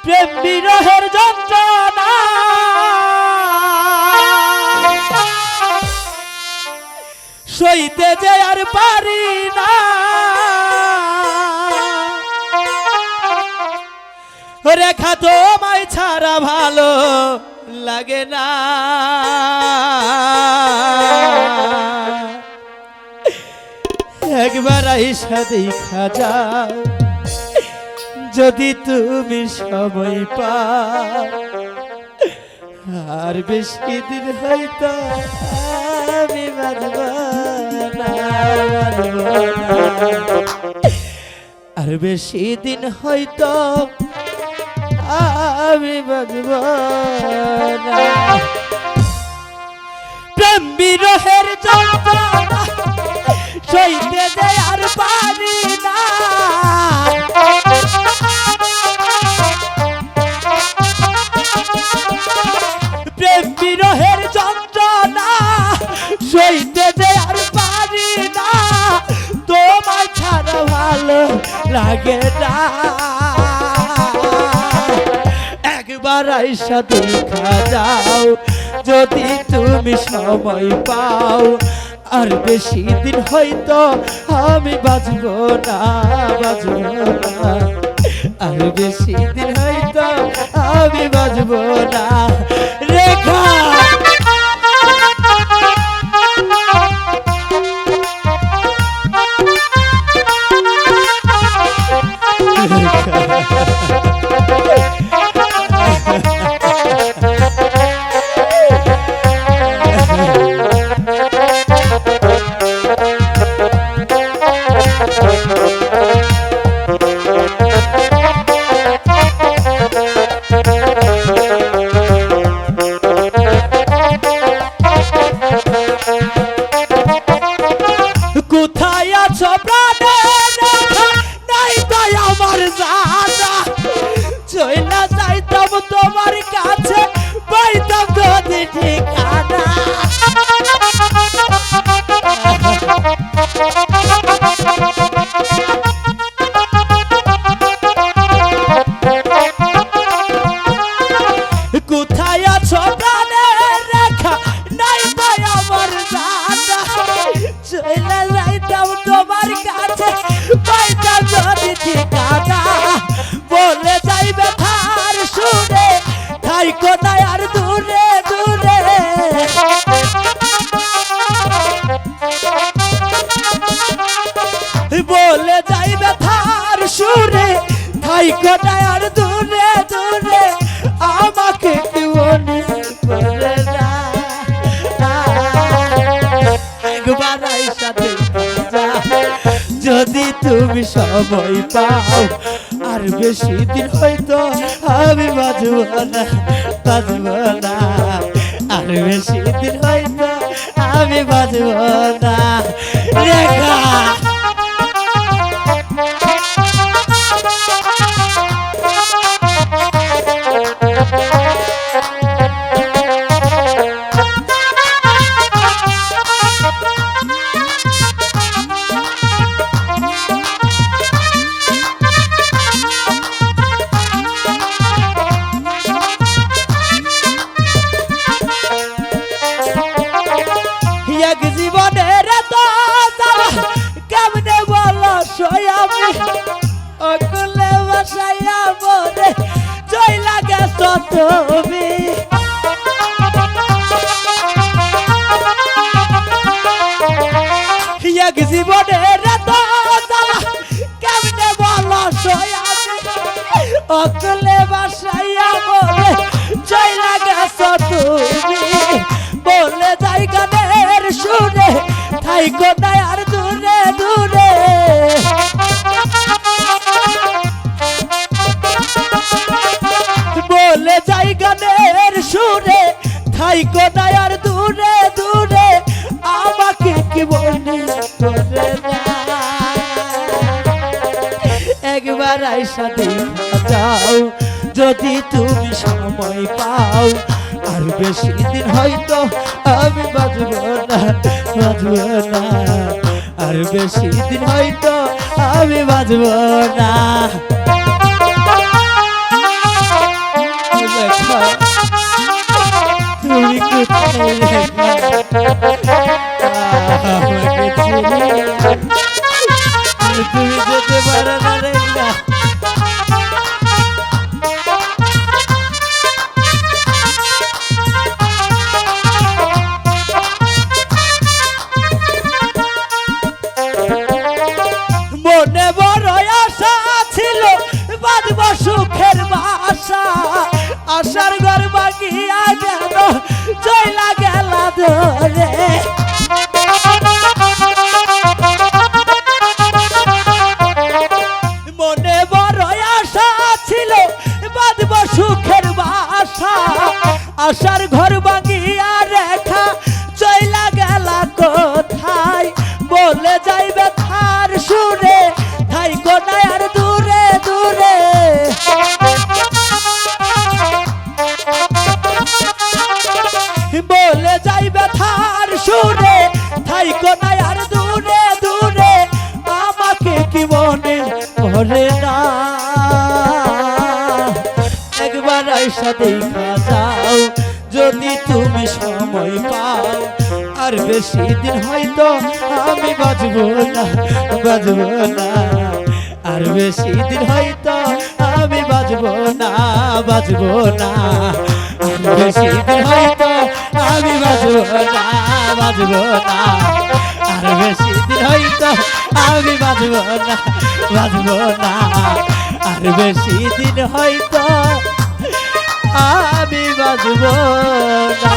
প্রেম বিরহের যন্ত্রণা সইতে যে আর পারি না, রেখা তোমায় ছাড়া ভালো লাগে না। একবার আইসা দেখা যাও যদি তুমি সময় পাও, আর বেশি দিন হয়তো আমি বাঁচব না, আর বেশি দিন হয়তো আমি বাঁচব না। প্রেম বিরহের যন্ত্রণা সইতে যে আর পারি না, প্রেম বিরহের যন্ত্রণা সইতে যে আর পারি না, তোমার ছাড়া ভালো লাগে না। একবার আইসা দেখা যাও যদি তুমি সময় পাও, আর বেশি দিন হয়তো আমি বাঁচব না, বাঁচব না, আর বেশি দিন হয়তো আমি বাঁচব না। রেখা কোথায় আছো প্রাণের রেখা, নাই তাই আমার জানা, চইলা যাইতাম তোমার কাছে, পাইতাম যদি ঠিকানা। কোথায় আছো প্রাণের রেখা, নাই তাই আমার জানা, চইলা যাইতাম তোমার কাছে, পাইতাম যদি ঠিকানা। বলে যাইবে তার সুরে, তাই কোথায় আর দূরে দূরে, বলে যাইবে তার সুরে, তাই কোথায় আর দূরে দূরে, আমাকে কি মনে পড়ে না। একবার আইসা দেখা যাও যদি তুমি সময় পাও, আর বেশি দিন হয়তো আমি বাঁচব না, বাঁচব না, আর বেশি দিন হয়তো আমি বাঁচব না। রেখা এক জীবনের তো কেমনে বলো সয়ামি, অকুলে বসাইয়া মনে চইলা গেছ তুমি। এক জীবনের তো কেমনে বলো সয়ামি, অকুলে বসাইয়া মনে চইলা গেছ তুমি। বলে যাই গানের সুরে, তাই কোথায় আর দূরে দূরে, বলে যাই গানের সুরে, তাই কোথায় আর দূরে দূরে, আমাকে কি মনে করে না। একবার আইসা দেখা যাও যদি তুমি সময় পাও, আর বেশি দিন হয়তো আমি বাঁচব না, বাঁচব না, আর বেশি দিন হয়তো আমি বাঁচব না। আমাকে ছেড়ে তুমি যেতে পারো না রে না। মনে বড় আশা ছিল বাঁধব সুখের বাসা, আশার ঘর ভাঙিয়া গেল চইলা গেল ধরে। মনে বড় আশা ছিল বাঁধব সুখের বাসা, আশার ঘর ভাঙিয়া রেখা চইলা গেল কোথায়। বলে যাইবে থার সুরে ঠাই কোনায় আর দূরে দূরে। বলে যাইবে থার সুরে ঠাই কোনায় আর দূরে দূরে। আমাকে কি মনে পড়ে না, একবার আইসা দেখা যাও যদি তুমি সময় পাও। আর বেশি দিন হয়তো আমি বাঁচবো না, বাঁচবো না। আর বেশি দিন হয়তো আমি বাঁচবো না, বাঁচবো না। আর বেশি দিন হয়তো আমি বাঁচবো না, বাঁচবো না। আর বেশি দিন হয়তো আমি বাঁচবো না, বাঁচবো না। আর বেশি দিন হয়তো আমি বাঁচবো না।